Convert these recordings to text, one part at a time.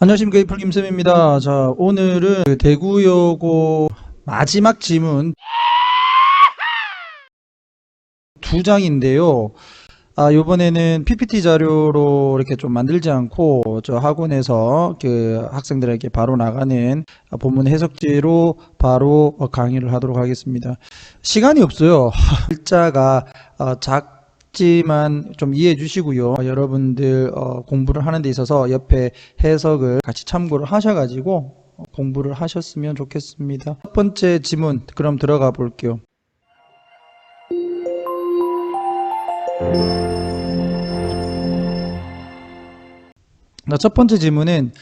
안녕하십니까, 이플 김쌤입니다. 자, 오늘은 그 대구여고 마지막 지문 두 장인데요. 요번에는 PPT 자료로 이렇게 좀 만들지 않고 저 학원에서 그 학생들에게 바로 나가는 본문 해석지로 바로 강의를 하도록 하겠습니다. 시간이 없어요. 글자가 작지만 좀 이해해 주시고요. 여러분들 공부를 하는 데 있어서 옆에 해석을 같이 참고를 하셔가지고 공부를 하셨으면 좋겠습니다. 첫 번째 지문 그럼 들어가 볼게요. 첫 번째 질문은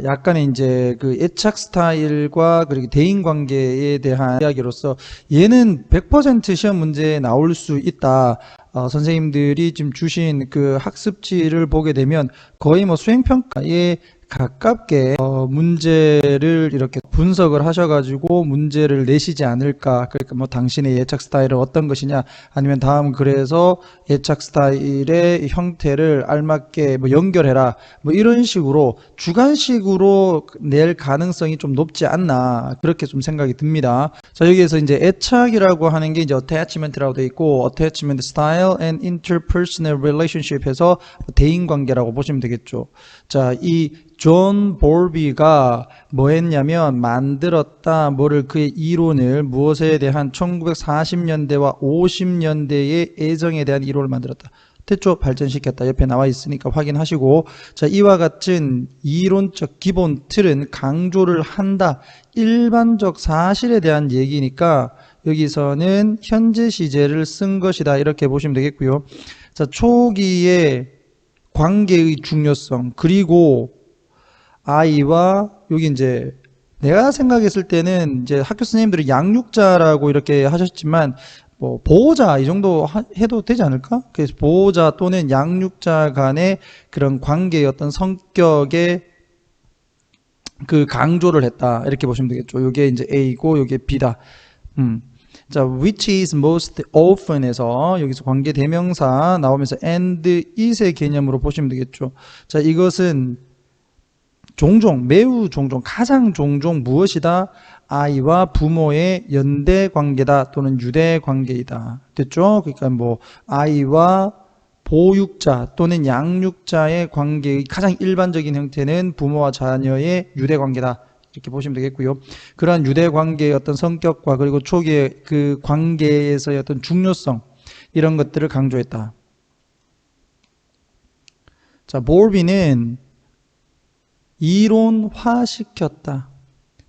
약간의 이제 그 애착 스타일과 그리고 대인 관계에 대한 이야기로서 얘는 100% 시험 문제에 나올 수 있다. 선생님들이 지금 주신 그 학습지를 보게 되면 거의 뭐 수행평가에 가깝게 문제를 이렇게 분석을 하셔가지고 문제를 내시지 않을까. 그러니까 뭐 당신의 예착 스타일은 어떤 것이냐, 아니면 다음 글에서 예착 스타일의 형태를 알맞게 뭐 연결해라, 뭐 이런 식으로 주관식으로 낼 가능성이 좀 높지 않나, 그렇게 좀 생각이 듭니다. 자, 여기에서 이제 애착이라고 하는 게 이제 attachment라고 되어 있고, attachment style and interpersonal relationship 해서 대인 관계라고 보시면 되겠죠. 자, 이 존 볼비가 뭐 했냐면 만들었다, 뭐를, 그의 이론을, 무엇에 대한 1940년대와 50년대의 애정에 대한 이론을 만들었다. 됐죠? 발전시켰다. 옆에 나와 있으니까 확인하시고, 자, 이와 같은 이론적 기본 틀은 강조를 한다. 일반적 사실에 대한 얘기니까 여기서는 현재 시제를 쓴 것이다. 이렇게 보시면 되겠고요. 자, 초기의 관계의 중요성, 그리고 아이와, 여기 이제 내가 생각했을 때는 이제 학교 선생님들이 양육자라고 이렇게 하셨지만 뭐 보호자 이 정도 해도 되지 않을까? 그래서 보호자 또는 양육자 간의 그런 관계의 어떤 성격의 그 강조를 했다, 이렇게 보시면 되겠죠. 이게 이제 A고 이게 B다. 자, which is most often 에서 여기서 관계 대명사 나오면서 and is의 개념으로 보시면 되겠죠. 자, 이것은 종종, 매우 종종, 가장 종종 무엇이다? 아이와 부모의 연대 관계다 또는 유대 관계이다. 됐죠? 그러니까 뭐 아이와 보육자 또는 양육자의 관계의 가장 일반적인 형태는 부모와 자녀의 유대 관계다. 이렇게 보시면 되겠고요. 그러한 유대 관계의 어떤 성격과 그리고 초기의 그 관계에서의 어떤 중요성, 이런 것들을 강조했다. 자, 볼비는 이론화시켰다.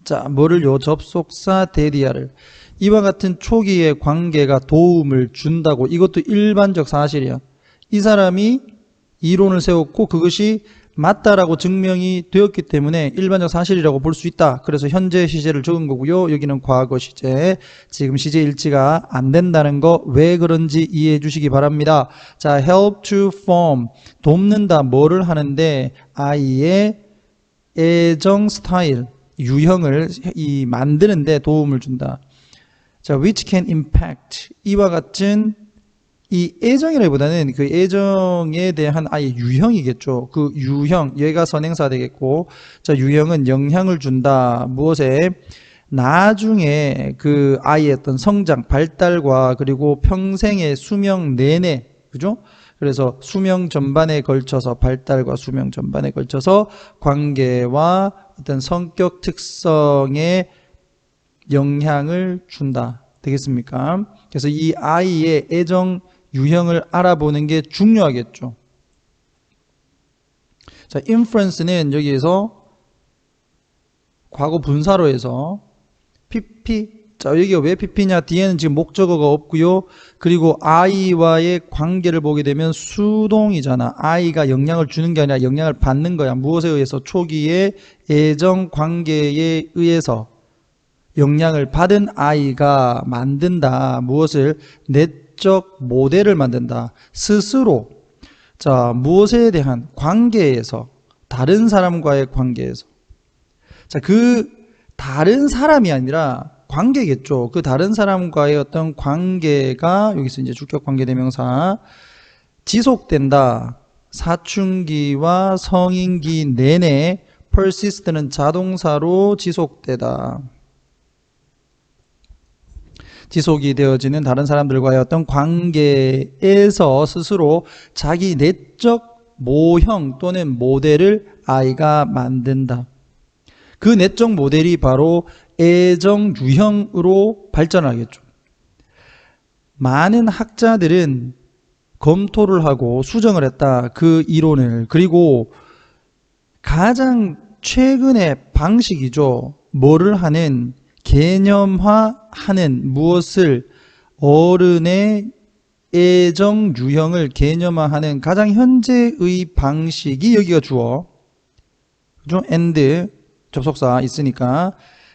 자, 뭐를요? 접속사 데리아를. 이와 같은 초기의 관계가 도움을 준다고, 이것도 일반적 사실이야. 이 사람이 이론을 세웠고 그것이 맞다라고 증명이 되었기 때문에 일반적 사실이라고 볼 수 있다. 그래서 현재 시제를 적은 거고요. 여기는 과거 시제. 지금 시제 일치가 안 된다는 거 왜 그런지 이해해 주시기 바랍니다. 자, help to form. 돕는다. 뭐를 하는데? 아이의 애정 스타일, 유형을 만드는데 도움을 준다. 자, which can impact. 이와 같은 이 애정이라기보다는 그 애정에 대한 아이의 유형이겠죠. 그 유형, 얘가 선행사 되겠고, 자, 유형은 영향을 준다. 무엇에? 나중에 그 아이의 어떤 성장, 발달과 그리고 평생의 수명 내내, 그죠? 그래서 수명 전반에 걸쳐서, 발달과 수명 전반에 걸쳐서 관계와 어떤 성격 특성에 영향을 준다. 되겠습니까? 그래서 이 아이의 애정 유형을 알아보는 게 중요하겠죠. 자, inference는 여기에서 과거 분사로 해서 PP. 자, 여기가 왜 PP냐? 뒤에는 지금 목적어가 없고요. 그리고 아이와의 관계를 보게 되면 수동이잖아. 아이가 영향을 주는 게 아니라 영향을 받는 거야. 무엇에 의해서? 초기의 애정 관계에 의해서 영향을 받은 아이가 만든다. 무엇을? 내적 모델을 만든다. 스스로. 자, 무엇에 대한 관계에서, 다른 사람과의 관계에서. 자, 그 다른 사람이 아니라 관계겠죠. 그 다른 사람과의 어떤 관계가 여기서 이제 주격 관계 대명사 지속된다. 사춘기와 성인기 내내 persist는 자동사로 지속되다. 지속이 되어지는 다른 사람들과의 어떤 관계에서 스스로 자기 내적 모형 또는 모델을 아이가 만든다. 그 내적 모델이 바로 애정 유형으로 발전하겠죠. 많은 학자들은 검토를 하고 수정을 했다. 그 이론을. 그리고 가장 최근의 방식이죠. 뭐를 하는, 개념화하는, 무엇을, 어른의 애정 유형을 개념화하는 가장 현재의 방식이 여기가 주어. 그죠? and 접속사 있으니까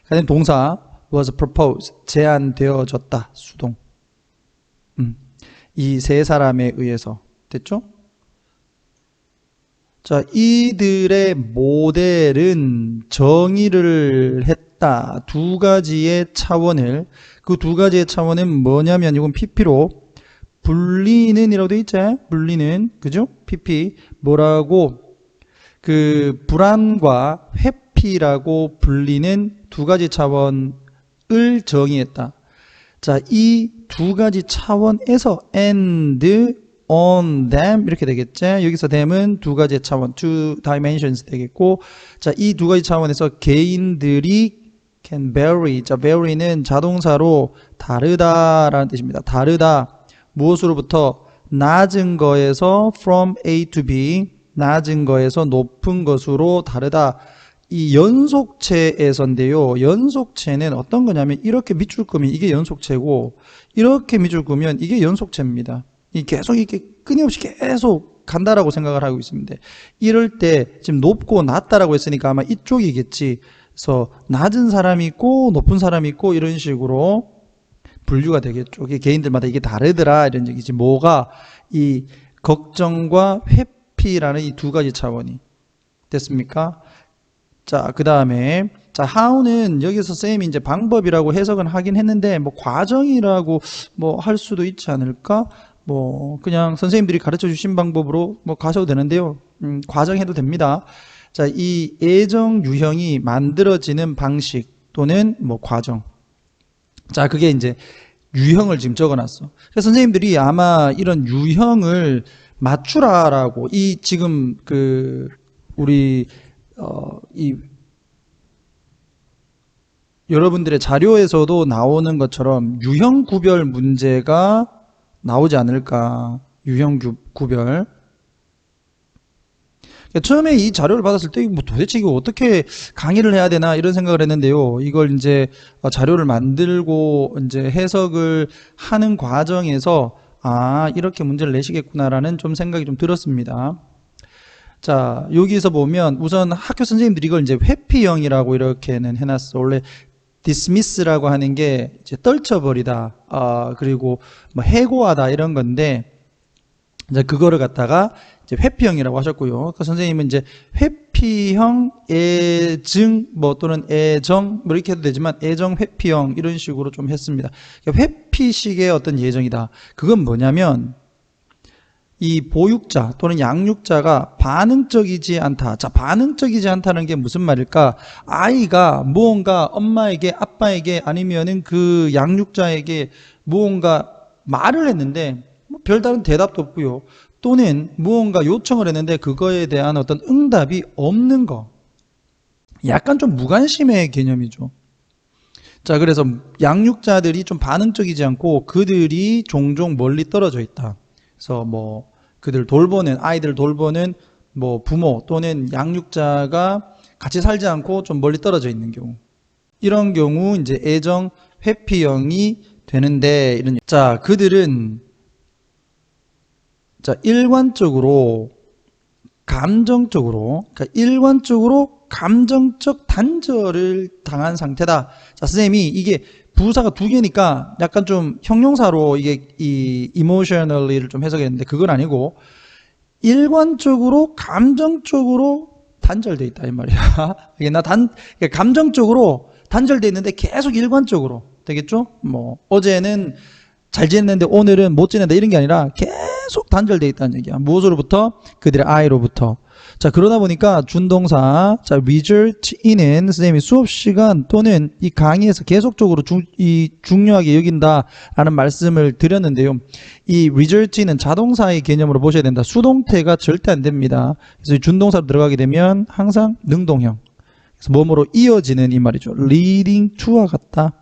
가장 동사 was proposed 제안되어졌다. 수동. 이 세 사람에 의해서 됐죠? 자, 이들의 모델은 정의를 했다. 두 가지의 차원을, 그 두 가지의 차원은 뭐냐면 이건 PP로 분리는 이라고 되어 있죠? 분리는, 그죠? PP 뭐라고, 그 불안과 회피라고 불리는 두 가지 차원을 정의했다. 자, 이 두 가지 차원에서 and on them 이렇게 되겠죠. 여기서 them은 두 가지 차원, two dimensions 되겠고, 자, 이 두 가지 차원에서 개인들이 can vary. 자, vary는 자동사로 다르다라는 뜻입니다. 다르다. 무엇으로부터? 낮은 거에서 from A to B, 낮은 거에서 높은 것으로 다르다. 이 연속체에서인데요. 연속체는 어떤 거냐면 이렇게 밑줄 끄면 이게 연속체고, 이렇게 밑줄 끄면 이게 연속체입니다. 이 계속 이렇게 끊임없이 계속 간다라고 생각을 하고 있습니다. 이럴 때 지금 높고 낮다라고 했으니까 아마 이쪽이겠지. 그래서 낮은 사람이 있고 높은 사람이 있고 이런 식으로 분류가 되겠죠. 이게 개인들마다 이게 다르더라 이런 얘기지. 뭐가 이 걱정과 회피라는 이 두 가지 차원이 됐습니까? 자, 그 다음에, 자, how는 여기서 쌤이 이제 방법이라고 해석은 하긴 했는데, 뭐, 과정이라고 뭐 할 수도 있지 않을까? 뭐, 그냥 선생님들이 가르쳐 주신 방법으로 뭐 가셔도 되는데요. 과정 해도 됩니다. 자, 이 애정 유형이 만들어지는 방식 또는 뭐 과정. 자, 그게 이제 유형을 지금 적어 놨어. 그래서 선생님들이 아마 이런 유형을 맞추라라고, 이 지금 우리 여러분들의 자료에서도 나오는 것처럼 유형 구별 문제가 나오지 않을까. 유형 구별. 처음에 이 자료를 받았을 때 뭐 도대체 이거 어떻게 강의를 해야 되나 이런 생각을 했는데요. 이걸 이제 자료를 만들고 이제 해석을 하는 과정에서 아, 이렇게 문제를 내시겠구나라는 좀 생각이 좀 들었습니다. 자, 여기서 보면 우선 학교 선생님들이 이걸 이제 회피형이라고 이렇게는 해놨어. 원래 dismiss라고 하는 게 이제 떨쳐버리다, 그리고 뭐 해고하다 이런 건데, 이제 그거를 갖다가 이제 회피형이라고 하셨고요. 그 선생님은 이제 회피형 애증 뭐 또는 애정 뭐 이렇게 해도 되지만 애정 회피형 이런 식으로 좀 했습니다. 그러니까 회피식의 어떤 예정이다. 그건 뭐냐면 이 보육자 또는 양육자가 반응적이지 않다. 자, 반응적이지 않다는 게 무슨 말일까? 아이가 무언가 엄마에게, 아빠에게 아니면은 그 양육자에게 무언가 말을 했는데 뭐 별다른 대답도 없고요. 또는 무언가 요청을 했는데 그거에 대한 어떤 응답이 없는 거. 약간 좀 무관심의 개념이죠. 자, 그래서 양육자들이 좀 반응적이지 않고 그들이 종종 멀리 떨어져 있다. 그래서 뭐 그들 돌보는, 아이들 돌보는 뭐 부모 또는 양육자가 같이 살지 않고 좀 멀리 떨어져 있는 경우, 이런 경우 이제 애정 회피형이 되는데, 이런, 자, 그들은 자, 일관적으로 감정적으로, 그러니까 일관적으로 감정적 단절을 당한 상태다. 자, 선생님이 이게 부사가 두 개니까 약간 좀 형용사로 이게 이 emotionally를 좀 해석했는데 그건 아니고 일관적으로 감정적으로 단절돼 있다 이 말이야. 이게 그러니까 감정적으로 단절돼 있는데 계속 일관적으로 되겠죠? 뭐 어제는 잘 지냈는데 오늘은 못 지낸다 이런 게 아니라 계속 단절돼 있다는 얘기야. 무엇으로부터? 그들의 아이로부터. 자, 그러다 보니까 준동사, 자, result in은 선생님이 수업 시간 또는 이 강의에서 계속적으로 중요하게 여긴다라는 말씀을 드렸는데요. 이 result in은 자동사의 개념으로 보셔야 된다. 수동태가 절대 안 됩니다. 그래서 이 준동사로 들어가게 되면 항상 능동형. 그래서 뭐뭐로 이어지는 이 말이죠. leading to와 같다.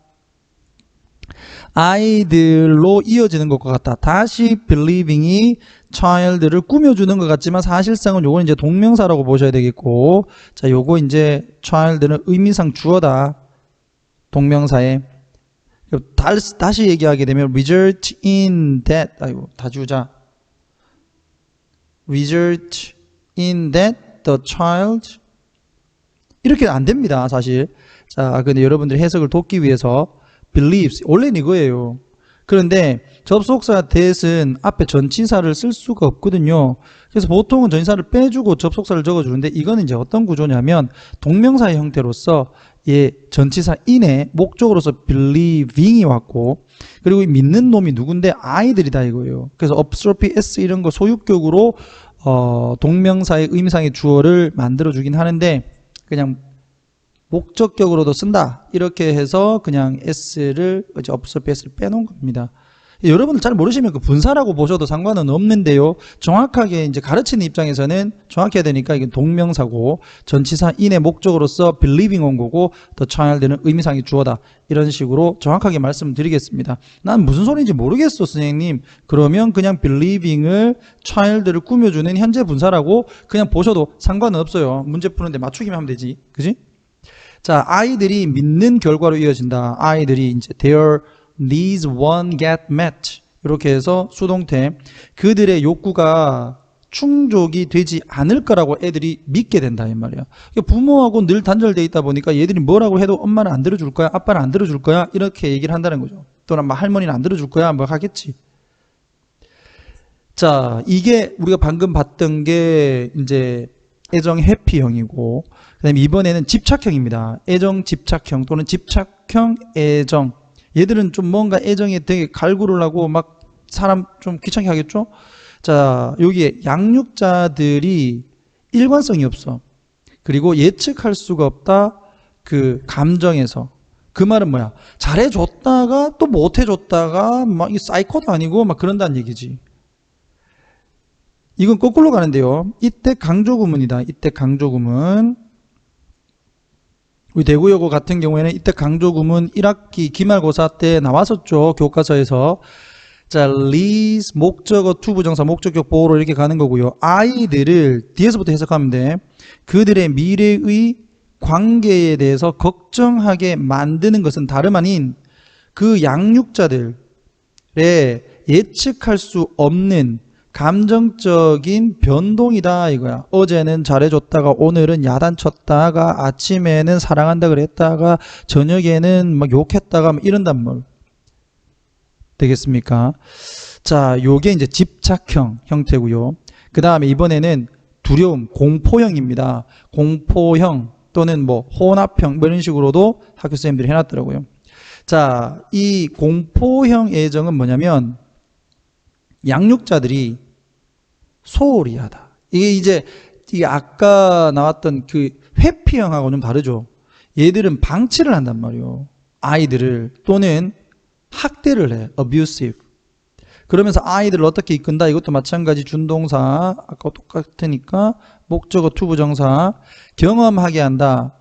아이들로 이어지는 것과 같다. 다시 believing이 child를 꾸며주는 것 같지만 사실상은 요건 이제 동명사라고 보셔야 되겠고, 자, 요거 이제 child는 의미상 주어다. 동명사에. 다시 얘기하게 되면 result in that, 아이고, 다주자. result in that the child. 이렇게 안 됩니다, 사실. 자, 근데 여러분들이 해석을 돕기 위해서 believes, 원래는 이거예요. 그런데 접속사 that은 앞에 전치사를 쓸 수가 없거든요. 그래서 보통은 전치사를 빼주고 접속사를 적어주는데 이거는 이제 어떤 구조냐면 동명사의 형태로서 전치사 in에 목적으로서 believing이 왔고, 그리고 믿는 놈이 누군데 아이들이다 이거예요. 그래서 apostrophe s 이런 거 소유격으로 동명사의 의미상의 주어를 만들어주긴 하는데 그냥 목적격으로도 쓴다. 이렇게 해서 그냥 s를 apostrophe s를 빼놓은 겁니다. 여러분들 잘 모르시면 그 분사라고 보셔도 상관은 없는데요. 정확하게 이제 가르치는 입장에서는 정확해야 되니까 이건 동명사고 전치사 in의 목적으로서 believing 온 거고 the child는 의미상의 주어다. 이런 식으로 정확하게 말씀드리겠습니다. 난 무슨 소리인지 모르겠어, 선생님. 그러면 그냥 believing을 child를 꾸며주는 현재 분사라고 그냥 보셔도 상관은 없어요. 문제 푸는데 맞추기만 하면 되지. 그지? 자, 아이들이 믿는 결과로 이어진다. 아이들이 이제 their needs won't get met. 이렇게 해서 수동태. 그들의 욕구가 충족이 되지 않을 거라고 애들이 믿게 된다 이 말이야. 부모하고 늘 단절돼 있다 보니까 얘들이 뭐라고 해도 엄마는 안 들어줄 거야, 아빠는 안 들어줄 거야 이렇게 얘기를 한다는 거죠. 또는 뭐 할머니는 안 들어줄 거야 뭐 하겠지. 자, 이게 우리가 방금 봤던 게 이제 애정 회피형이고, 그다음에 이번에는 집착형입니다. 애정 집착형 또는 집착형 애정. 얘들은 좀 뭔가 애정에 되게 갈구를 하고 막 사람 좀 귀찮게 하겠죠? 자, 여기에 양육자들이 일관성이 없어. 그리고 예측할 수가 없다. 그 감정에서. 그 말은 뭐야? 잘해줬다가 또 못해줬다가 막 이 사이코도 아니고 막 그런다는 얘기지. 이건 거꾸로 가는데요. 이때 강조구문이다. 이때 강조구문. 우리 대구여고 같은 경우에는 이때 강조구문 1학기 기말고사 때 나왔었죠. 교과서에서. 자, leads 목적어 to 부정사 목적격 보호로 이렇게 가는 거고요. 아이들을 뒤에서부터 해석하면 돼. 그들의 미래의 관계에 대해서 걱정하게 만드는 것은 다름 아닌 그 양육자들의 예측할 수 없는 감정적인 변동이다 이거야. 어제는 잘해줬다가 오늘은 야단쳤다가 아침에는 사랑한다 그랬다가 저녁에는 막 욕했다가 막 이런단 말 되겠습니까? 자, 요게 이제 집착형 형태고요. 그 다음에 이번에는 두려움, 공포형입니다. 공포형 또는 뭐 혼합형 뭐 이런 식으로도 학교 선생님들이 해놨더라고요. 자, 이 공포형 애정은 뭐냐면 양육자들이 소홀히 하다. 이게 아까 나왔던 그 회피형하고 좀 다르죠. 얘들은 방치를 한단 말이에요. 아이들을 또는 학대를 해. abusive. 그러면서 아이들을 어떻게 이끈다? 이것도 마찬가지 준동사 아까 똑같으니까 목적어 to 부정사 경험하게 한다.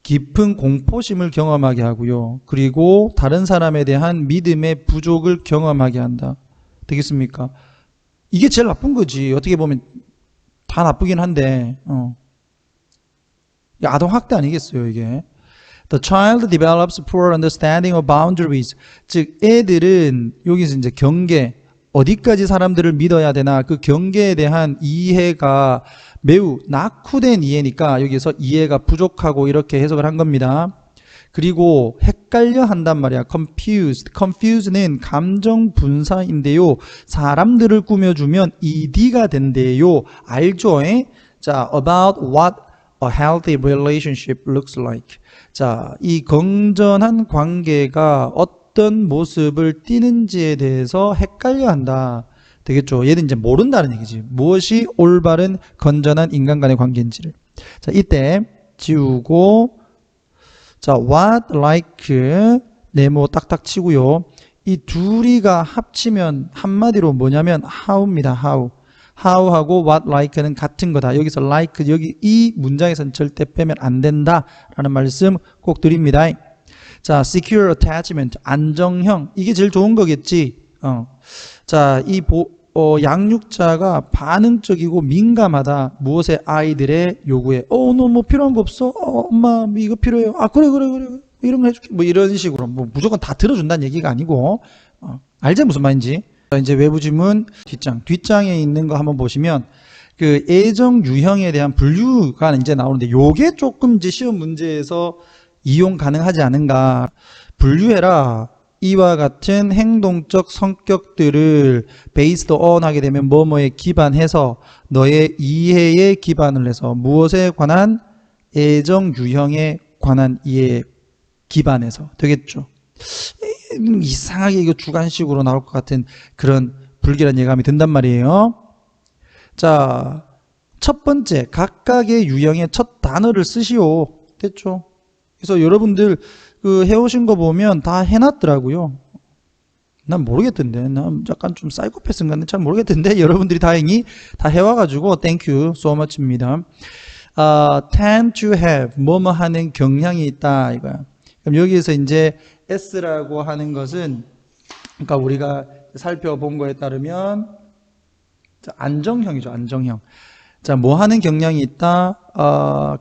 깊은 공포심을 경험하게 하고요. 그리고 다른 사람에 대한 믿음의 부족을 경험하게 한다. 되겠습니까? 이게 제일 나쁜 거지. 어떻게 보면 다 나쁘긴 한데 아동학대 아니겠어요 이게. The child develops poor understanding of boundaries. 즉 애들은 여기서 이제 경계, 어디까지 사람들을 믿어야 되나 그 경계에 대한 이해가 매우 낙후된 이해니까 여기서 이해가 부족하고 이렇게 해석을 한 겁니다. 그리고 헷갈려 한단 말이야. confused. confuse는 감정 분사인데요. 사람들을 꾸며주면 ed가 된대요. 알죠? 자, about what a healthy relationship looks like. 자, 이 건전한 관계가 어떤 모습을 띠는지에 대해서 헷갈려 한다. 되겠죠. 얘는 이제 모른다는 얘기지. 무엇이 올바른 건전한 인간 간의 관계인지를. 자, 이때 지우고 자, what, like 네모 딱딱 치고요. 이 둘이가 합치면 한마디로 뭐냐면 how입니다. how하고 what, like는 같은 거다. 여기서 like 여기 이 문장에서는 절대 빼면 안 된다라는 말씀 꼭 드립니다. 자, secure attachment 안정형 이게 제일 좋은 거겠지. 자, 이 양육자가 반응적이고 민감하다. 무엇에? 아이들의 요구에. 너 뭐 필요한 거 없어? 엄마 이거 필요해요. 아, 그래. 이런 거 해줄게. 뭐 이런 식으로. 뭐 무조건 다 들어준다는 얘기가 아니고. 알지? 무슨 말인지. 자, 이제 외부 지문 뒷장에 있는 거 한번 보시면 그 애정 유형에 대한 분류가 이제 나오는데 요게 조금 이제 시험 문제에서 이용 가능하지 않은가. 분류해라. 이와 같은 행동적 성격들을 based on 하게 되면 뭐뭐에 기반해서 너의 이해에 기반을 해서 무엇에 관한 애정 유형에 관한 이해에 기반해서 되겠죠. 이상하게 이거 주관식으로 나올 것 같은 그런 불길한 예감이 든단 말이에요. 자, 첫 번째 각각의 유형의 첫 단어를 쓰시오. 됐죠? 그래서 여러분들 그 해오신 거 보면 다 해놨더라고요. 난 모르겠던데. 난 약간 좀 사이코패스인가 잘 모르겠던데. 여러분들이 다행히 다 해와가지고 thank you so much입니다. tend to have 뭐뭐 하는 경향이 있다 이거야. 그럼 여기에서 이제 S라고 하는 것은 그러니까 우리가 살펴본 거에 따르면 안정형이죠. 안정형. 자, 뭐 하는 경향이 있다?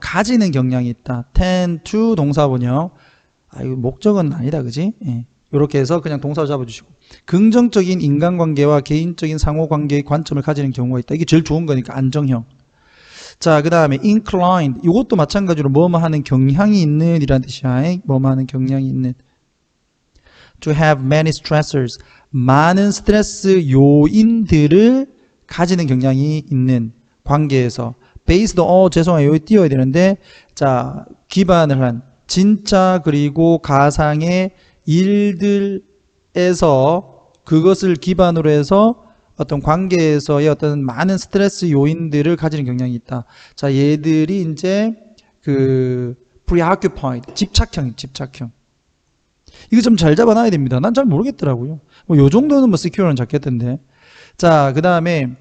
가지는 경향이 있다. tend to 동사원형. 이거 목적은 아니다, 그지? 예. 이렇게 해서 그냥 동사로 잡아주시고. 긍정적인 인간관계와 개인적인 상호관계의 관점을 가지는 경우가 있다. 이게 제일 좋은 거니까 안정형. 자, 그 다음에 inclined. 이것도 마찬가지로 뭐뭐 하는 경향이 있는 이란 뜻이야. 뭐뭐 하는 경향이 있는. to have many stressors. 많은 스트레스 요인들을 가지는 경향이 있는 관계에서 based on, 죄송해요. 여기 띄워야 되는데, 자, 기반을 한 진짜 그리고 가상의 일들에서 그것을 기반으로 해서 어떤 관계에서의 어떤 많은 스트레스 요인들을 가지는 경향이 있다. 자, 얘들이 이제 그 preoccupied, 집착형. 이거 좀 잘 잡아놔야 됩니다. 난 잘 모르겠더라고요. 뭐 요 정도는 뭐 secure는 잡겠던데. 자, 그 다음에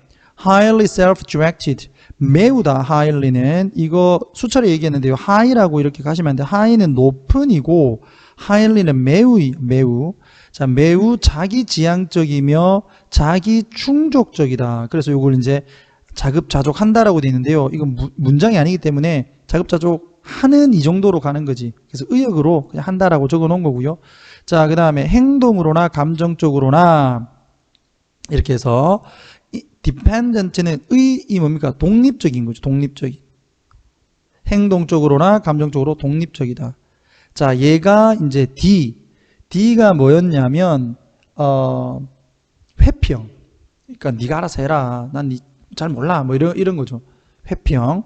highly self-directed. 매우다. highly는 이거 수차례 얘기했는데요. high라고 이렇게 가시면 안 돼요. high는 높은이고 highly는 매우. 자, 매우 자기지향적이며 자기충족적이다. 그래서 이걸 이제 자급자족한다라고 되어 있는데요. 이건 문장이 아니기 때문에 자급자족하는 이 정도로 가는 거지. 그래서 의역으로 그냥 한다라고 적어 놓은 거고요. 자, 그 다음에 행동으로나 감정적으로나 이렇게 해서 dependent는 이 뭡니까? 독립적인 거죠. 독립적인. 행동적으로나 감정적으로 독립적이다. 자, 얘가 이제 D가 뭐였냐면 회피형. 그러니까 네가 알아서 해라. 난 잘 몰라. 뭐 이런 거죠. 회피형.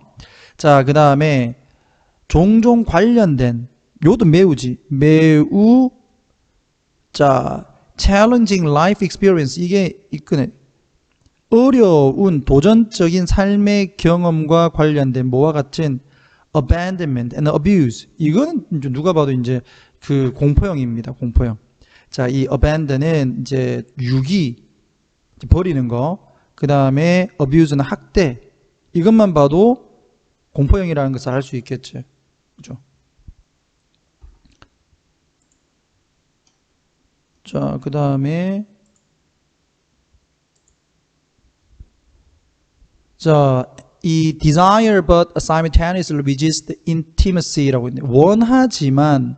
자, 그 다음에 종종 관련된 요도 매우지. 매우 자, challenging life experience 이게 이끄네. 어려운 도전적인 삶의 경험과 관련된 뭐와 같은 abandonment and abuse. 이거는 누가 봐도 이제 그 공포형입니다. 공포형. 자, 이 abandon은 이제 유기, 버리는 거. 그 다음에 abuse는 학대. 이것만 봐도 공포형이라는 것을 알 수 있겠죠. 그죠? 자, 그 다음에 자, 이 desire but simultaneously resist intimacy라고 있는데 원하지만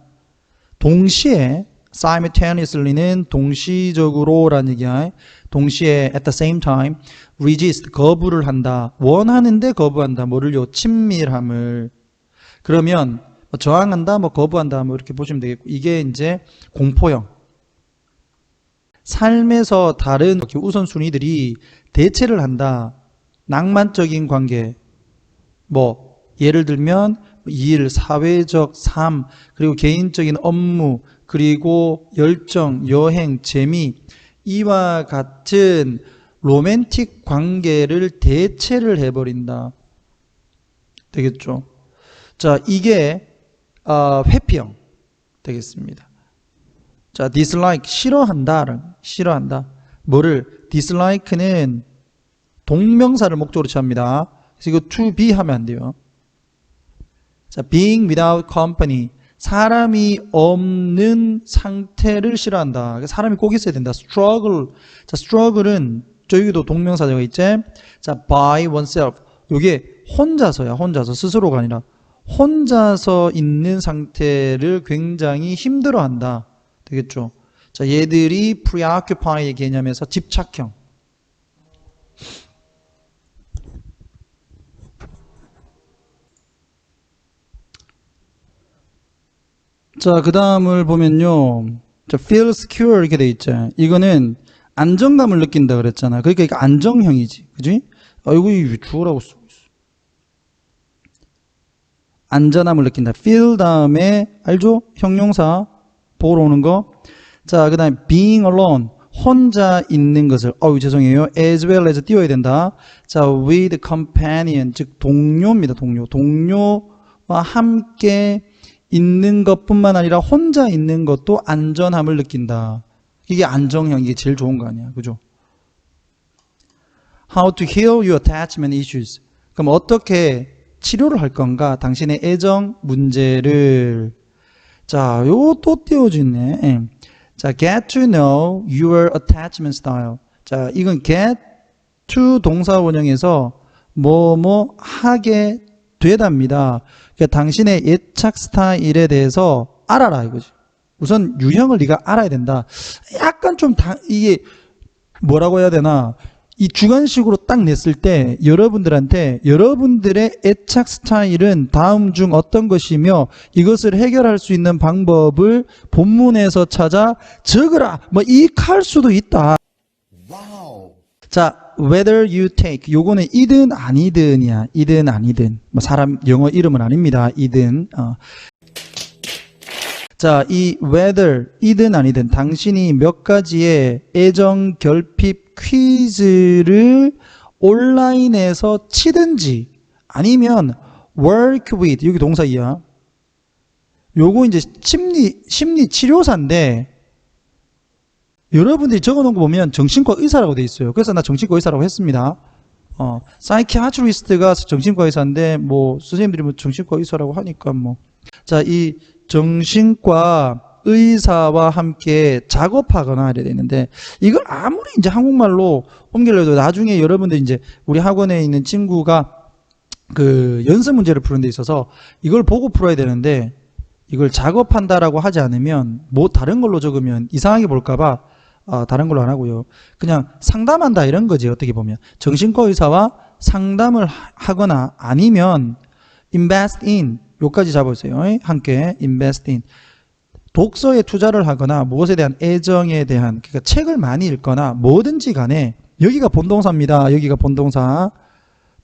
동시에 simultaneously는 동시적으로라는 얘기야. 동시에 at the same time resist 거부를 한다. 원하는데 거부한다. 뭐를요? 친밀함을. 그러면 뭐 저항한다, 뭐 거부한다, 뭐 이렇게 보시면 되겠고 이게 이제 공포형. 삶에서 다른 우선순위들이 대체를 한다. 낭만적인 관계, 뭐 예를 들면 일, 사회적 삶, 그리고 개인적인 업무, 그리고 열정, 여행, 재미 이와 같은 로맨틱 관계를 대체를 해버린다. 되겠죠? 자, 이게 회피형 되겠습니다. 자, dislike 싫어한다. 뭐를? dislike는 동명사를 목적으로 취합니다. 그래서 이거 to be 하면 안 돼요. 자, being without company, 사람이 없는 상태를 싫어한다. 사람이 꼭 있어야 된다. struggle. 자, struggle은 저기도 동명사가 있지. 자, by oneself. 이게 혼자서야. 혼자서, 스스로가 아니라 혼자서 있는 상태를 굉장히 힘들어한다. 되겠죠? 자, 얘들이 preoccupy의 개념에서 집착형. 자, 그 다음을 보면요. 자, feel secure 이렇게 돼 있죠. 이거는 안정감을 느낀다 그랬잖아. 그러니까 이거 안정형이지. 그지? 이거 주어라고 쓰고 있어. 안전함을 느낀다. feel 다음에, 알죠? 형용사 보러 오는 거. 자, 그 다음에 being alone. 혼자 있는 것을, 죄송해요. as well as 띄워야 된다. 자, with companion. 즉, 동료입니다. 동료와 함께 있는 것뿐만 아니라 혼자 있는 것도 안전함을 느낀다. 이게 안정형, 이게 제일 좋은 거 아니야. 그죠? How to heal your attachment issues. 그럼 어떻게 치료를 할 건가? 당신의 애정 문제를. 자, 요거 또 띄워주네. 자, get to know your attachment style. 자, 이건 get to 동사 원형에서 뭐뭐 하게 되답니다. 그러니까 당신의 애착 스타일에 대해서 알아라 이거지. 우선 유형을 네가 알아야 된다. 약간 좀 이게 뭐라고 해야 되나? 이 주관식으로 딱 냈을 때 여러분들한테 여러분들의 애착 스타일은 다음 중 어떤 것이며 이것을 해결할 수 있는 방법을 본문에서 찾아 적으라. 뭐 이익할 수도 있다. 와우. 자, whether you take. 요거는 이든 아니든이야. 이든 아니든. 뭐 사람 영어 이름은 아닙니다. 이든. 자, 이 whether 이든 아니든 당신이 몇 가지의 애정 결핍 퀴즈를 온라인에서 치든지 아니면 work with 여기 동사이야. 요거 이제 심리 치료사인데 여러분들이 적어놓은 거 보면 정신과 의사라고 돼 있어요. 그래서 나 정신과 의사라고 했습니다. 사이키아트리스트가 정신과 의사인데 뭐 선생님들이 뭐 정신과 의사라고 하니까 뭐. 자, 이 정신과 의사와 함께 작업하거나 이래야 되는데 이걸 아무리 이제 한국말로 옮기려도 나중에 여러분들 이제 우리 학원에 있는 친구가 그 연습 문제를 푸는 데 있어서 이걸 보고 풀어야 되는데 이걸 작업한다라고 하지 않으면 뭐 다른 걸로 적으면 이상하게 볼까봐 다른 걸로 안 하고요. 그냥 상담한다 이런 거지. 어떻게 보면 정신과 의사와 상담을 하거나 아니면 invest in 요까지 잡으세요. 함께 invest in 독서에 투자를 하거나 무엇에 대한 애정에 대한 그러니까 책을 많이 읽거나 뭐든지 간에 여기가 본동사입니다. 여기가 본동사.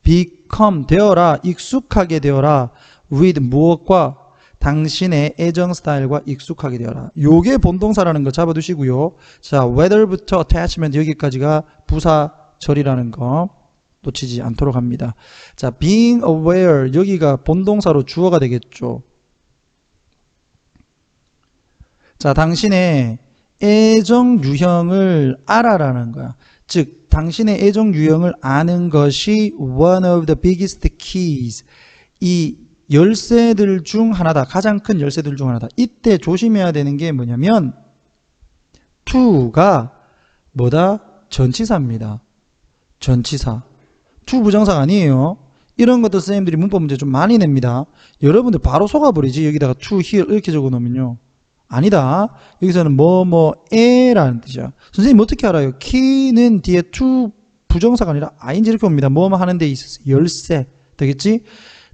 become 되어라. 익숙하게 되어라. with 무엇과 당신의 애정 스타일과 익숙하게 되어라. 요게 본동사라는 거 잡아두시고요. 자, whether부터 attachment 여기까지가 부사절이라는 거 놓치지 않도록 합니다. 자, being aware 여기가 본동사로 주어가 되겠죠. 자, 당신의 애정 유형을 알아라는 거야. 즉, 당신의 애정 유형을 아는 것이 one of the biggest keys. 이 열쇠들 중 하나다. 가장 큰 열쇠들 중 하나다. 이때 조심해야 되는 게 뭐냐면 to가 뭐다? 전치사입니다. 전치사. to 부정사가 아니에요. 이런 것도 선생님들이 문법 문제 좀 많이 냅니다. 여러분들 바로 속아버리지. 여기다가 to, here 이렇게 적어놓으면요. 아니다. 여기서는 뭐뭐에라는 뜻이야. 선생님 어떻게 알아요? 키는 뒤에 to 부정사가 아니라 ing 이렇게 옵니다. 뭐뭐 하는 데 있어서 열쇠 되겠지?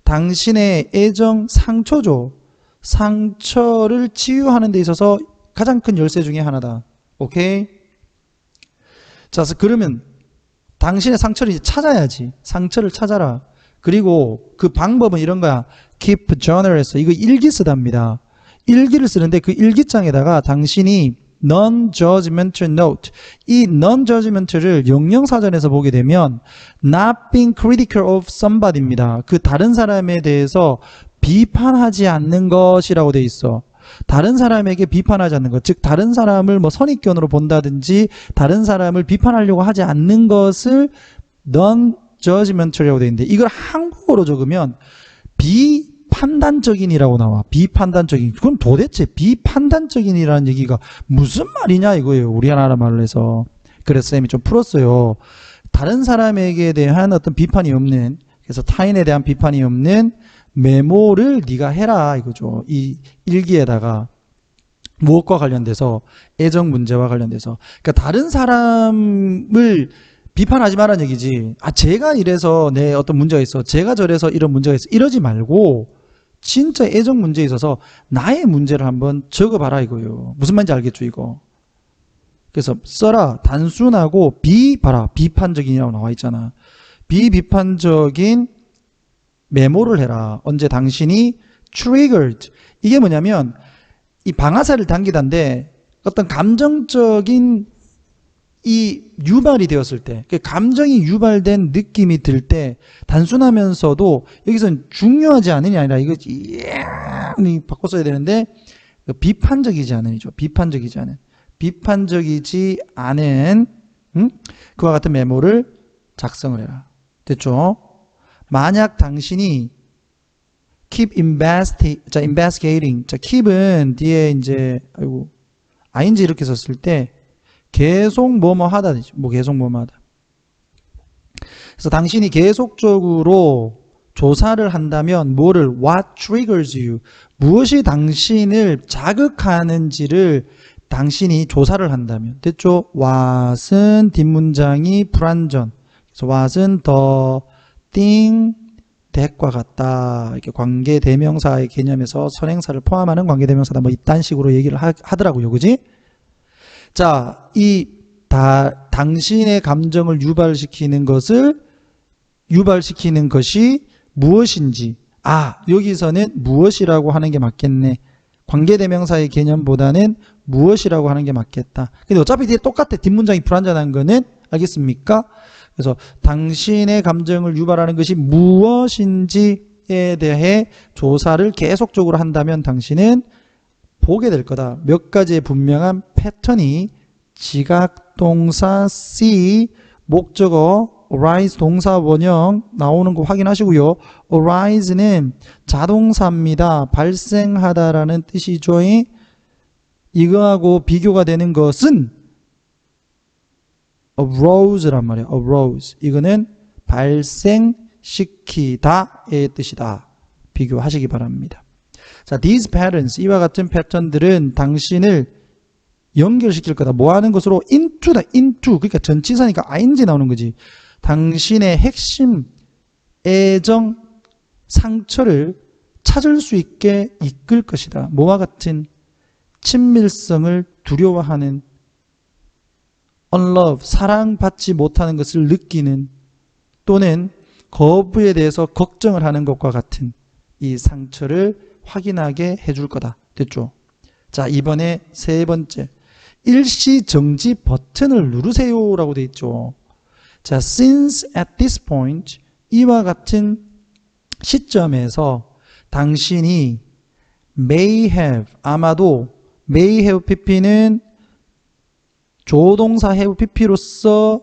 당신의 애정 상처죠. 상처를 치유하는 데 있어서 가장 큰 열쇠 중에 하나다. 오케이? 자, 그러면 당신의 상처를 이제 찾아야지. 상처를 찾아라. 그리고 그 방법은 이런 거야. keep journal에서 이거 일기 쓰답니다. 일기를 쓰는데 그 일기장에다가 당신이 non-judgmental note. 이 non-judgmental을 영영사전에서 보게 되면 not being critical of somebody입니다. 그 다른 사람에 대해서 비판하지 않는 것이라고 돼 있어. 다른 사람에게 비판하지 않는 것, 즉 다른 사람을 뭐 선입견으로 본다든지 다른 사람을 비판하려고 하지 않는 것을 non-judgmental이라고 돼 있는데 이걸 한국어로 적으면 비판단적인이라고 나와. 비판단적인. 그럼 도대체 비판단적인이라는 얘기가 무슨 말이냐 이거예요. 우리나라 말로 해서. 그래서 쌤이 좀 풀었어요. 다른 사람에게 대한 어떤 비판이 없는, 그래서 타인에 대한 비판이 없는 메모를 네가 해라 이거죠. 이 일기에다가 무엇과 관련돼서 애정 문제와 관련돼서. 그러니까 다른 사람을 비판하지 말라는 얘기지. 아, 제가 이래서 내 어떤 문제가 있어. 제가 저래서 이런 문제가 있어. 이러지 말고 진짜 애정 문제에 있어서 나의 문제를 한번 적어봐라 이거예요. 무슨 말인지 알겠죠 이거. 그래서 써라. 단순하고 봐라. 비판적인이라고 나와 있잖아. 비비판적인 메모를 해라. 언제 당신이 triggered. 이게 뭐냐면 이 방아쇠를 당기다인데 어떤 감정적인 이 유발이 되었을 때, 감정이 유발된 느낌이 들 때 단순하면서도 여기서는 중요하지 않으냐 아니라 이거 바꿔 써야 되는데 비판적이지 않은이죠. 비판적이지 않은 그와 같은 메모를 작성을 해라. 됐죠? 만약 당신이 keep investigating. 자, keep은 뒤에 이제 ing 이렇게 썼을 때 계속 뭐뭐 하다 되죠. 계속 뭐뭐 하다. 그래서 당신이 계속적으로 조사를 한다면 what triggers you? 무엇이 당신을 자극하는지를 당신이 조사를 한다면. 됐죠? what은 뒷문장이 불완전. 그래서 what은 the thing that과 같다. 이렇게 관계대명사의 개념에서 선행사를 포함하는 관계대명사다. 이딴 식으로 얘기를 하더라고요. 그지? 자, 당신의 감정을 유발시키는 것이 무엇인지. 여기서는 무엇이라고 하는 게 맞겠네. 관계대명사의 개념보다는 무엇이라고 하는 게 맞겠다. 근데 어차피 뒤에 똑같아. 뒷문장이 불완전한 거는. 알겠습니까? 그래서 당신의 감정을 유발하는 것이 무엇인지에 대해 조사를 계속적으로 한다면 당신은 보게 될 거다. 몇 가지의 분명한 패턴이 지각동사 C, 목적어 arise 동사 원형 나오는 거 확인하시고요. arise는 자동사입니다. 발생하다라는 뜻이죠. 이거하고 비교가 되는 것은 arose란 말이에요. arose. 이거는 발생시키다의 뜻이다. 비교하시기 바랍니다. 자, these patterns, 이와 같은 패턴들은 당신을 연결시킬 거다. 뭐 하는 것으로? into다. into. 그러니까 전치사니까 ing 나오는 거지. 당신의 핵심 애정 상처를 찾을 수 있게 이끌 것이다. 뭐와 같은? 친밀성을 두려워하는, unlove, 사랑받지 못하는 것을 느끼는, 또는 거부에 대해서 걱정을 하는 것과 같은 이 상처를 확인하게 해줄 거다. 됐죠? 자, 이번에 세 번째. 일시 정지 버튼을 누르세요 라고 되어 있죠. 자, since at this point, 이와 같은 시점에서 당신이 may have, 아마도 may have pp는 조동사 have pp로서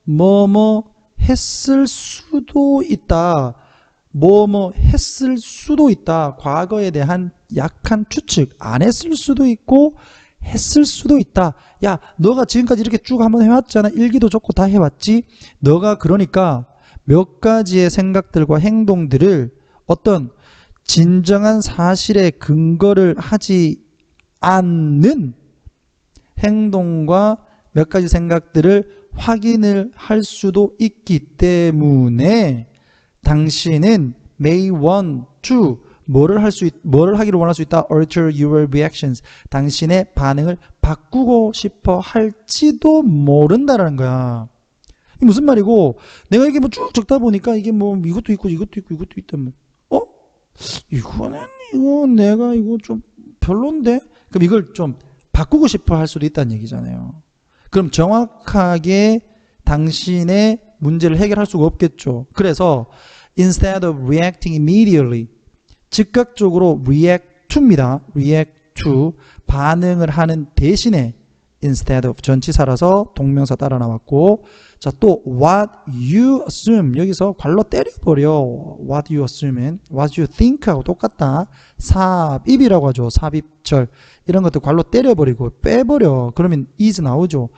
뭐뭐 했을 수도 있다. 뭐뭐 했을 수도 있다. 과거에 대한 약한 추측. 안 했을 수도 있고 했을 수도 있다. 야, 너가 지금까지 이렇게 쭉 한번 해왔잖아. 일기도 적고 다 해왔지. 너가 그러니까 몇 가지의 생각들과 행동들을 어떤 진정한 사실에 근거를 하지 않는 행동과 몇 가지 생각들을 확인을 할 수도 있기 때문에 당신은 may want to 뭐를 하기를 원할 수 있다. alter your reactions. 당신의 반응을 바꾸고 싶어 할지도 모른다라는 거야. 이게 무슨 말이고, 내가 이게 쭉 적다 보니까 이게 이것도 있고 이것도 있고 이것도 있다면, 이거 내가 이거 좀 별론데? 그럼 이걸 좀 바꾸고 싶어 할 수도 있다는 얘기잖아요. 그럼 정확하게 당신의 문제를 해결할 수가 없겠죠. 그래서 instead of reacting immediately, 즉각적으로 react to입니다. react to, 반응을 하는 대신에 instead of 전치사라서 동명사 따라 나왔고, 자, 또 what you assume, 여기서 괄로 때려버려. what you assume은 what you think하고 똑같다. 삽입이라고 하죠. 삽입절 이런 것들 괄로 때려버리고 빼버려. 그러면 is 나오죠.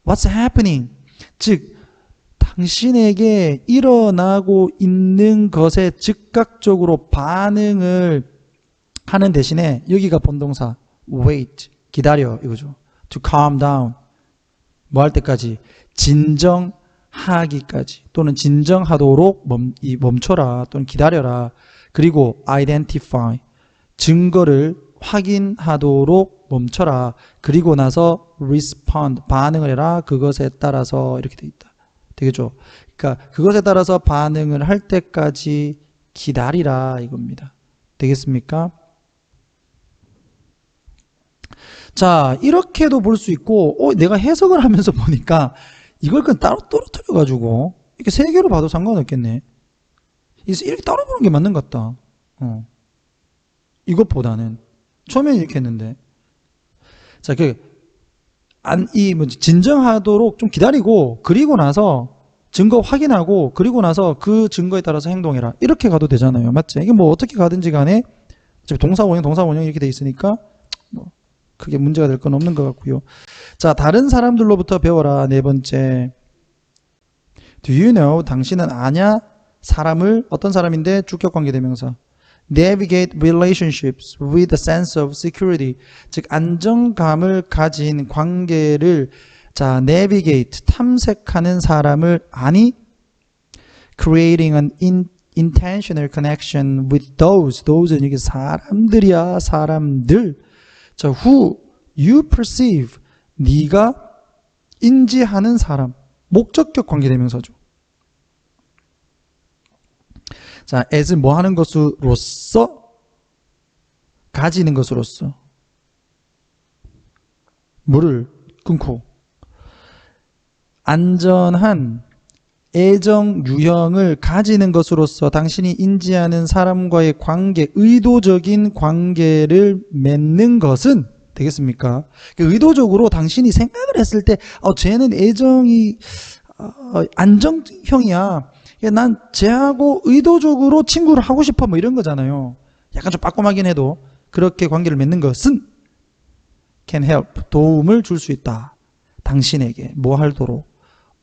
what's happening, 즉 당신에게 일어나고 있는 것에 즉각적으로 반응을 하는 대신에 여기가 본동사 wait, 기다려 이거죠. to calm down, 뭐 할 때까지? 진정하기까지, 또는 진정하도록 멈춰라 또는 기다려라. 그리고 identify, 증거를 확인하도록 멈춰라. 그리고 나서 respond, 반응을 해라. 그것에 따라서 이렇게 돼 있다. 되겠죠? 그러니까 그것에 따라서 반응을 할 때까지 기다리라 이겁니다. 되겠습니까? 자, 이렇게도 볼 수 있고, 내가 해석을 하면서 보니까 이걸 그냥 따로 떨어뜨려가지고 이렇게 세 개로 봐도 상관없겠네. 이렇게 따로 보는 게 맞는 것 같다. 이것보다는 처음엔 이렇게 했는데, 자, 진정하도록 좀 기다리고, 그리고 나서 증거 확인하고, 그리고 나서 그 증거에 따라서 행동해라. 이렇게 가도 되잖아요. 맞지? 이게 뭐 어떻게 가든지 간에 어차피 동사 원형 이렇게 돼 있으니까 뭐 크게 문제가 될 건 없는 것 같고요. 자, 다른 사람들로부터 배워라. 네 번째. Do you know? 당신은 아냐? 사람을, 어떤 사람인데? 주격관계대명사. Navigate relationships with a sense of security. 즉 안정감을 가진 관계를, 자, navigate, 탐색하는 사람을 아니? Creating an intentional connection with those는 이게 사람들이야. 사람들. 자, who you perceive, 네가 인지하는 사람. 목적격 관계대명사죠. 자, as 뭐 하는 것으로서, 가지는 것으로서. 물을 끊고 안전한 애정 유형을 가지는 것으로서 당신이 인지하는 사람과의 관계, 의도적인 관계를 맺는 것은 되겠습니까? 의도적으로 당신이 생각을 했을 때 쟤는 애정이 안정형이야. 난 쟤하고 의도적으로 친구를 하고 싶어, 뭐 이런 거잖아요. 약간 좀 빠꼼하긴 해도 그렇게 관계를 맺는 것은 can help, 도움을 줄 수 있다. 당신에게 뭐 하도록?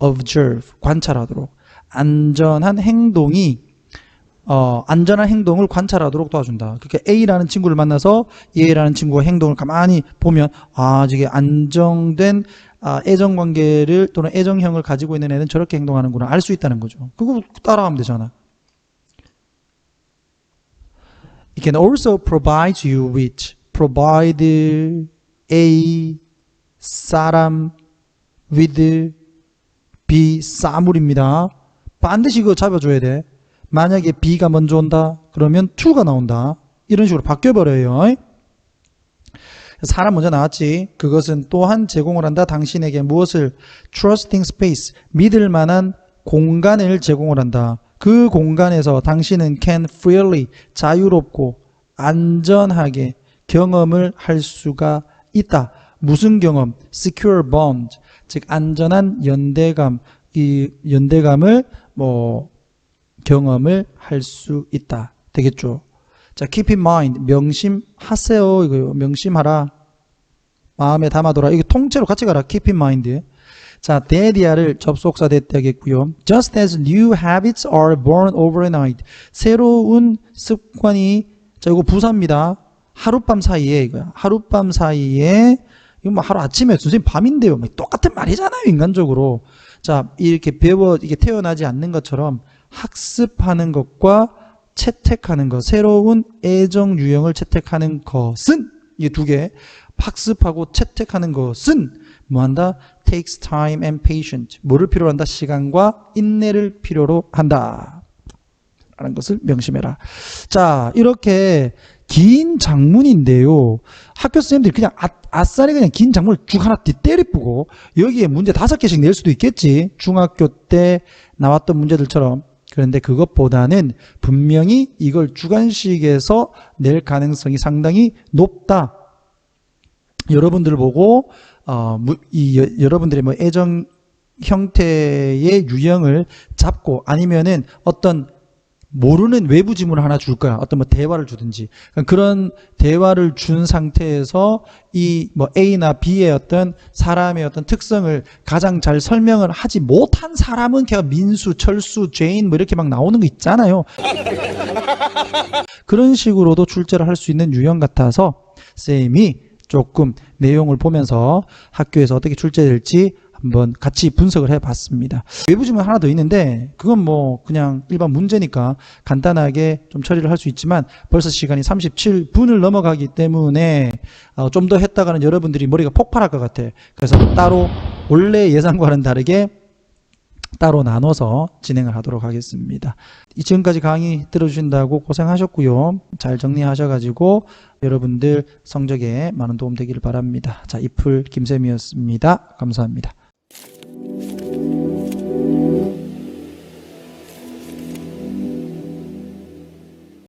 observe, 관찰하도록. 안전한 행동이 안전한 행동을 관찰하도록 도와준다. 그러니까 A라는 친구를 만나서 A라는 친구의 행동을 가만히 보면 저게 안정된 애정관계를 또는 애정형을 가지고 있는 애는 저렇게 행동하는구나 알 수 있다는 거죠. 그거 따라하면 되잖아. It can also provide you with, provide A, 사람, with, B, 사물입니다. 반드시 이거 잡아줘야 돼. 만약에 B가 먼저 온다 그러면 to가 나온다. 이런 식으로 바뀌어버려요. 사람 먼저 나왔지. 그것은 또한 제공을 한다. 당신에게 무엇을? trusting space, 믿을 만한 공간을 제공을 한다. 그 공간에서 당신은 can freely, 자유롭고 안전하게 경험을 할 수가 있다. 무슨 경험? secure bond, 즉 안전한 연대감, 이 연대감을 경험을 할 수 있다. 되겠죠? 자, keep in mind, 명심하세요. 이거요. 명심하라. 마음에 담아둬라. 이거 통째로 같이 가라. keep in mind. 자, 대디아를 접속사 대대하겠고요. Just as new habits are born overnight. 새로운 습관이, 자, 이거 부사입니다. 하룻밤 사이에, 이거야. 하룻밤 사이에, 이거 뭐 하루 아침에, 선생님 밤인데요. 뭐 똑같은 말이잖아요, 인간적으로. 자, 이렇게 이게 태어나지 않는 것처럼 학습하는 것과 채택하는 것, 새로운 애정 유형을 채택하는 것은, 이 두 개, 학습하고 채택하는 것은 뭐한다? takes time and patience. 뭐를 필요로 한다? 시간과 인내를 필요로 한다. 라는 것을 명심해라. 자, 이렇게 긴 장문인데요. 학교 선생님들이 그냥 아싸리 그냥 긴 장문을 쭉 하나 때리쁘고 여기에 문제 5개씩 낼 수도 있겠지. 중학교 때 나왔던 문제들처럼. 그런데 그것보다는 분명히 이걸 주관식에서 낼 가능성이 상당히 높다. 여러분들 보고 여러분들의 뭐 애정 형태의 유형을 잡고 아니면은 어떤 모르는 외부 지문을 하나 줄 거야. 어떤 뭐 대화를 주든지. 그런 대화를 준 상태에서 이 뭐 A나 B의 어떤 사람의 어떤 특성을 가장 잘 설명을 하지 못한 사람은 걔가 민수, 철수, 죄인 뭐 이렇게 막 나오는 거 있잖아요. 그런 식으로도 출제를 할 수 있는 유형 같아서 쌤이 조금 내용을 보면서 학교에서 어떻게 출제될지 한번 같이 분석을 해봤습니다. 외부 지문 하나 더 있는데 그건 뭐 그냥 일반 문제니까 간단하게 좀 처리를 할 수 있지만 벌써 시간이 37분을 넘어가기 때문에 좀 더 했다가는 여러분들이 머리가 폭발할 것 같아. 그래서 따로 원래 예상과는 다르게 따로 나눠서 진행을 하도록 하겠습니다. 지금까지 강의 들어주신다고 고생하셨고요. 잘 정리하셔가지고 여러분들 성적에 많은 도움 되기를 바랍니다. 자, 이풀 김쌤이었습니다. 감사합니다.